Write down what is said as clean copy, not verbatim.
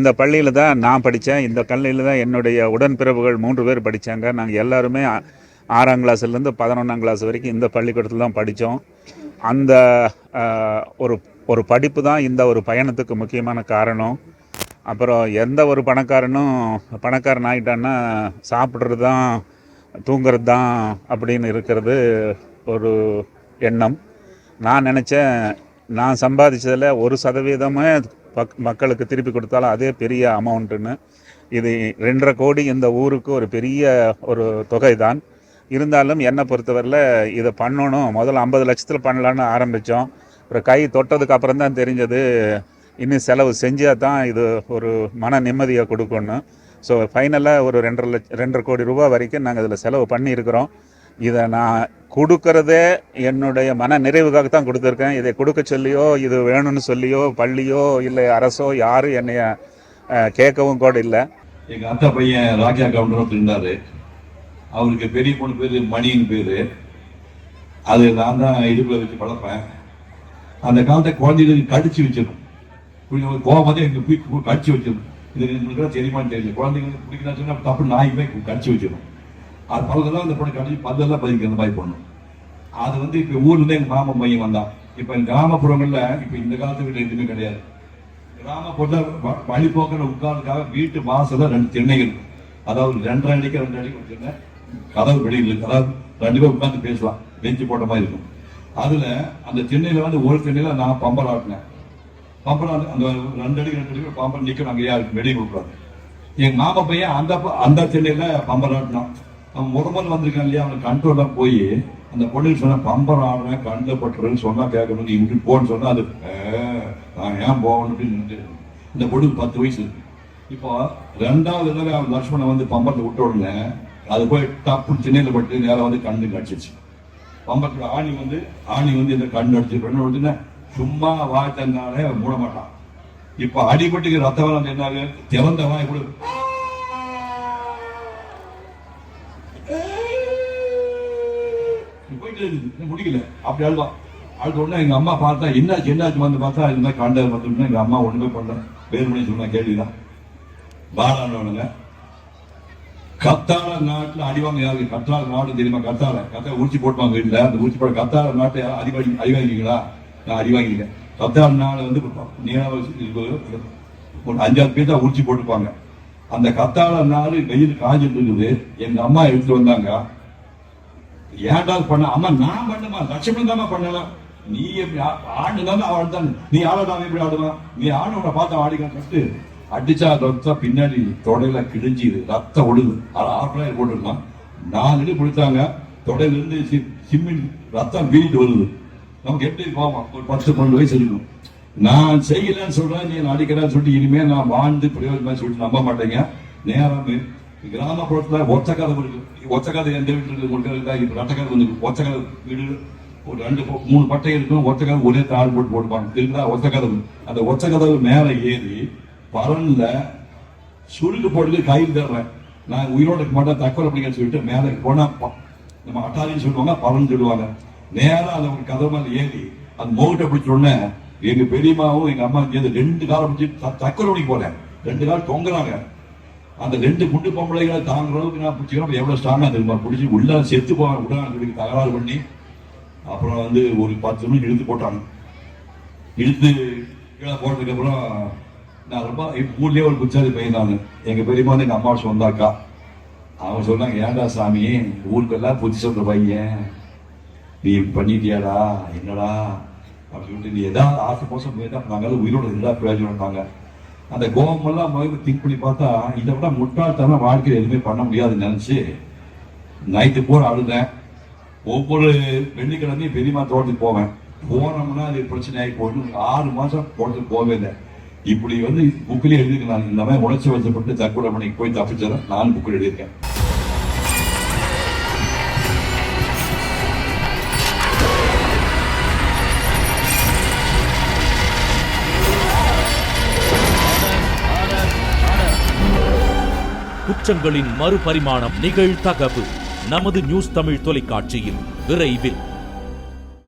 இந்த பள்ளியில் தான் நான் படித்தேன். இந்த பள்ளியில் தான் என்னுடைய உடன்பிறப்புகள் 3 பேர் படித்தாங்க. நாங்கள் எல்லாருமே 6ஆம் கிளாஸ்லேருந்து 11ஆம் கிளாஸ் வரைக்கும் இந்த பள்ளிக்கூடத்தில் தான் படித்தோம். அந்த ஒரு ஒரு படிப்பு தான் இந்த ஒரு பயணத்துக்கு முக்கியமான காரணம். அப்புறம் எந்த ஒரு பணக்காரன் ஆகிட்டான்னா சாப்பிட்றது தான், தூங்கிறது தான் அப்படின்னு இருக்கிறது ஒரு எண்ணம். நான் நினச்சேன், நான் சம்பாதிச்சதில் 1% மக்களுக்கு திருப்பி கொடுத்தாலும் அதே பெரிய அமௌண்ட்டுன்னு. இது 2.5 கோடி இந்த ஊருக்கு ஒரு பெரிய ஒரு தொகை தான். இருந்தாலும் என்னை பொறுத்தவரையில் இதை பண்ணணும், முதல்ல 50 லட்சத்தில் பண்ணலான்னு ஆரம்பித்தோம். அப்புறம் கை தொட்டதுக்கு அப்புறம் தான் தெரிஞ்சது இன்னும் செலவு செஞ்சால் தான் இது ஒரு மன நிம்மதியை கொடுக்கணும். ஸோ ஃபைனலாக ஒரு 2.5 கோடி ரூபா வரைக்கும் நாங்கள் இதில் செலவு பண்ணியிருக்கிறோம். இதை நான் கொடுக்கறதே என்னுடைய மன நிறைவுக்காக தான் கொடுத்துருக்கேன். இதை கொடுக்க சொல்லியோ, இது வேணும்னு சொல்லியோ, பள்ளியோ இல்லை அரசோ யாரும் என்னைய கேட்கவும் கூட இல்லை. எங்கள் அத்தா பையன் ராஜா கவுண்டர் இருந்தார். அவருக்கு பெரிய பொண்ணு பேர் மணின்னு பேர். அது நான் தான் இடுப்பில் வச்சு பழப்பேன். அந்த காலத்தை குழந்தைகளுக்கு கடிச்சு வச்சிடும். கோபம் எங்களுக்கு கடிச்சு வச்சிடும். இது எங்களுக்கு தெரியுமான்னு தெரியல. குழந்தைங்களுக்கு பிடிக்கிறான்னு சொன்னால் தப்பு நாய்க்குமே கடிச்சு வச்சிடும். அது பழகெல்லாம் அந்த பொண்ணு கடிச்சு பல்லெல்லாம் பதிக்க அந்த மாதிரி பண்ணும். அது வந்து இப்போ ஊர்லேருந்து எங்கள் மாமன் பையன் வந்தான். இப்போ கிராமப்புறங்களில் இப்போ இந்த காலத்து வீட்டில் எதுவுமே கிடையாது. கிராமப்புறத்தில் வழிபோக்கில் உட்கார்றதுக்காக வீட்டு வாசலில் 2 திண்ணைகள், அதாவது 2.5 அடிக்கு 2 அடிக்கு ஒரு திண்ணை, கதவு வெளியில், அதாவது 2 பேர் உட்காந்து பேசலாம், பெஞ்சு போட்ட மாதிரி இருக்கும். அதில் அந்த திண்ணையில் வந்து ஒரு திண்ணையில் நான் பம்பர் ஆட்டினேன். பம்பர் அந்த 2 அடிக்கு 2 அடிக்கு பம்பர் நிற்கணும், அங்கே யாருக்கு வெளியே கொடுக்குறாரு. எங்கள் மாமா பையன் அந்த திண்ணையில் பம்பர் ஆட்டினான். அவன் முதல் வந்திருக்கான் இல்லையா, அவனுக்கு கண்ட்ரோலாக போய் அந்த பொண்ணுக்கு சொன்ன பம்பர் ஆடுறேன் கண்ணில் பட்டுறதுன்னு சொன்னா கேட்கணும், நீ விட்டு போன்னு சொன்னா அது நான் ஏன் போகணும் அப்படின்னு. இந்த பொண்ணுக்கு 10 வயசு இருக்கு. இப்போ 2வது தடவை அவன் லட்சுமணன் வந்து பம்பரத்தை விட்ட உடனே அது போய் டப்பு திண்ணையில் பட்டு நேரம் வந்து கண்ணுக்கு அடிச்சிச்சு. பம்பரத்தோட ஆணி வந்து இந்த கண்ணு அடிச்சு பெண்ணு உடனே சும்மா வாய் தந்தாலே மூட மாட்டான். இப்போ அடிபட்டுக்கு ரத்த வளம் என்னாங்க, திறந்த வாய் கூட முடிக்கல. அப்படி அழுவான். அழுத உடனே எங்க அம்மா பார்த்தா என்னாச்சு வந்து பார்த்தா இந்த மாதிரி காண்ட பார்த்தோம்னா எங்க அம்மா ஒண்ணுமே பண்ணல. பேர் பண்ணி சொன்னா கேள்விதான். பாலானவனுங்க கத்தாழ நாட்டுல அடிவாங்க. யாருக்கு கத்தாழ நாடு தெரியுமா? கத்தாழ உரிச்சி போட்டுவாங்க வீட்டுல. அந்த உரிச்சி போட கத்தாழ நாட்டை அடி வாங்கிங்களா? நான் அடி வாங்கிருக்கேன். கத்தாழ நாடு வந்து ஒரு 5-6 பேர் தான் உரிச்சி போட்டுப்பாங்க. அந்த கத்தாழ நாடு வெயில் காய்ச்சிட்டு இருக்குது. எங்க அம்மா எடுத்துட்டு வந்தாங்க. ஏன்டா பண்ண? அம்மா நான் பண்ணுமா, லட்சுமணன் தானே பண்ணலாம். நீ எப்படி ஆடுதான் அவள் தான், நீ ஆடாம எப்படி ஆடுவான்? நீ ஆடுவனை பார்த்து ஆடிக்கிட்டு அடிச்சா ரத்தம் பின்னாடி தொடையில கிழிஞ்சிது, ரத்தம் ஒழுது. ஆப்பிளாய் போட்டுருக்கான். 4 அடி கொடுத்தாங்க. தொடையில இருந்து சிம்மின் ரத்தம் வீட்டு வருது. நமக்கு எப்படி போவோம்? ஒரு 10-12 வயசு இருக்கும். நான் செய்யலன்னு சொல்றேன், நீ அடிக்கிறேன்னு சொல்லிட்டு இனிமே நான் வாழ்ந்து பிரயோஜனமா சொல்லிட்டு நம்ப மாட்டேங்க. நேரம் கிராமப்புறத்துல ஒத்த கதை இருக்கு. ஒத்த கதை எந்த வீட்டுல இருக்கு? ரட்டக்கதை வந்து ஒத்த கதை வீடு ஒரு 2-3 பட்டை இருக்கும். ஒத்த கதை ஒரே தாள் போட்டுப்பாங்க. இருந்தா ஒத்த கதை. அந்த ஒத்த கதவு மேல ஏறி பரன்ல சுருக்கு போட்டு கையில் தர்றேன். நான் உயிரோட மாட்டேன், தற்கொலை பண்ணிக்கன்னு சொல்லிட்டு மேலே போனா நம்ம அட்டாரின்னு சொல்லுவாங்க, பரன் சொல்லுவாங்க. நேரம் அந்த ஒரு கதவு மேல ஏறி அந்த மோகிட்ட பிடிச்ச உடனே எங்க பெரியமாவும் எங்க அம்மா சேர்ந்து 2 காலம் பிடிச்சி தற்கொலை பண்ணி போறேன். 2 காலம் தொங்குறாங்க. அந்த 2 குண்டு பொம்பளைகளை தாங்குற அளவுக்கு நான் பிடிச்சிக்கிறோம். எவ்வளவு ஸ்ட்ராங்கா தெரியுமா? பிடிச்சி உள்ள செத்து போவாங்க. உடனே தகராறு பண்ணி அப்புறம் வந்து ஒரு 10 நிமிஷம் இழுத்து போட்டாங்க. இழுத்து கீழே போட்டதுக்கு அப்புறம் நான் ரொம்ப ஊர்லயே ஒரு புச்சாதி பையன் நான். எங்க பெரியமா வந்து எங்க அம்மா சொந்தாக்கா. அவங்க சொன்னாங்க, ஏண்டா சாமி ஊருக்கெல்லாம் புத்தி சொல்ற பையன், நீ பண்ணிட்டியாடா என்னடா அப்படின்னு சொல்லிட்டு, நீ ஏதாவது ஆசை போசம் போய்தான் நாங்கள் உயிரோட எல்லா பிரயோஜனம்ட்டாங்க. அந்த கோபமெல்லாம் முதல்ல திங்க் பண்ணி பார்த்தா இதை விட முட்டாள்தன வாழ்க்கையில் எதுவுமே பண்ண முடியாதுன்னு நினைச்சு நைட்டு போற அழுதேன். ஒவ்வொரு வெள்ளிக்கிழமையும் பெரியமா தோட்டத்துக்கு போவேன். போனோம்னா அது பிரச்சனை ஆகி போயிட்டு 6 மாசம் தோட்டத்துக்கு போவே இல்லை. இப்படி வந்து புக்கிலே எழுதியிருக்கேன். இந்த மாதிரி உணர்ச்சி வசப்பட்டு தற்கொலை பண்ணிக்கு போய் தப்பிச்சேன். நான் புக்கில் எழுதியிருக்கேன். குற்றங்களின் மறுபரிமாணம் நிகழ்தகவு நமது நியூஸ் தமிழ் தொலைக்காட்சியில் விரைவில்.